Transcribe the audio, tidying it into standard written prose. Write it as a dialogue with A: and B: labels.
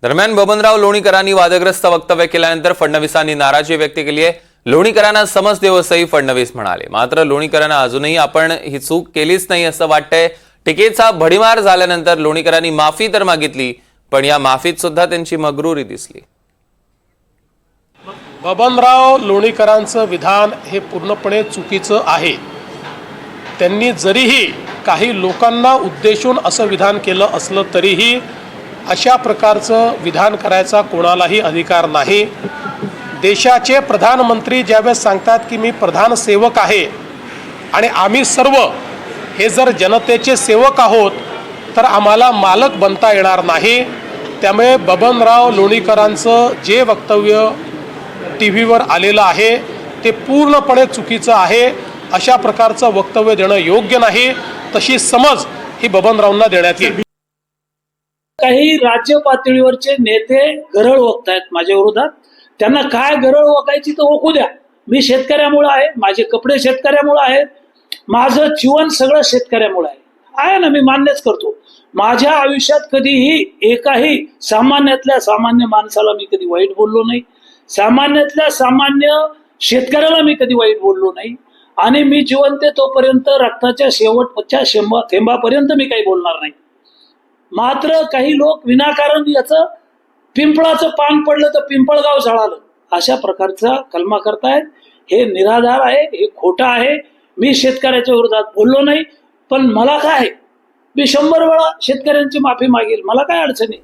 A: दरम्यान बबनराव लोणीकरांनी वादग्रस्त वक्तव्य केल्यानंतर फडणवीसांनी नाराजी व्यक्त केली आहे। लोणीकरांना समज देऊ असंही फडणवीस म्हणाले। मात्र लोणीकरांना अजूनही आपण ही चूक केलीच नाही असं वाटतंय। टीकेचा भडीमार झाल्यानंतर लोणीकरांनी माफी तर मागितली, पण या माफीत सुद्धा त्यांची मगरुरी दिसली।
B: बबनराव लोणीकरांचं विधान हे पूर्णपणे चुकीचं आहे। त्यांनी जरीही काही लोकांना उद्देशून असं विधान केलं असलं तरीही अशा प्रकारचं विधान करायचा कोणालाही अधिकार नाही। देशाचे प्रधानमंत्री ज्यावेळेस सांगतात की मी प्रधान सेवक आहे आणि आम्ही सर्व हे जर जनतेचे सेवक आहोत तर आम्हाला मालक बनता येणार नाही। त्यामुळे बबनराव लोणीकरांचं जे वक्तव्य टीव्हीवर आलेलं आहे ते पूर्णपणे चुकीचं आहे। अशा प्रकारचं वक्तव्य देणं योग्य नाही। तशी समज ही बबनरावांना देण्यात येईल।
C: काही राज्य पातळीवरचे नेते गरळ ओकतायत माझ्या विरोधात। त्यांना काय गरळ ओकायची तर ओकू द्या। मी शेतकऱ्यामुळे आहे, माझे कपडे शेतकऱ्यामुळे आहेत, माझं जीवन सगळं शेतकऱ्यामुळे आहे ना, मी मान्यच करतो। माझ्या आयुष्यात कधीही एकाही सामान्यातल्या सामान्य माणसाला मी कधी वाईट बोललो नाही, सामान्यातल्या सामान्य शेतकऱ्याला मी कधी वाईट बोललो नाही आणि मी जिवंत तोपर्यंत रक्ताच्या शेवटच्या थेंबापर्यंत मी काही बोलणार नाही। मात्र काही लोक विनाकारण याचं पिंपळाचं पान पडलं तर पिंपळगाव जळालं अशा प्रकारचा कलमा करतायत। हे निराधार आहे, हे खोटं आहे। मी शेतकऱ्याच्या विरोधात बोललो नाही, पण मला काय, मी 100 वेळा शेतकऱ्यांची माफी मागेल, मला काय अडचण आहे।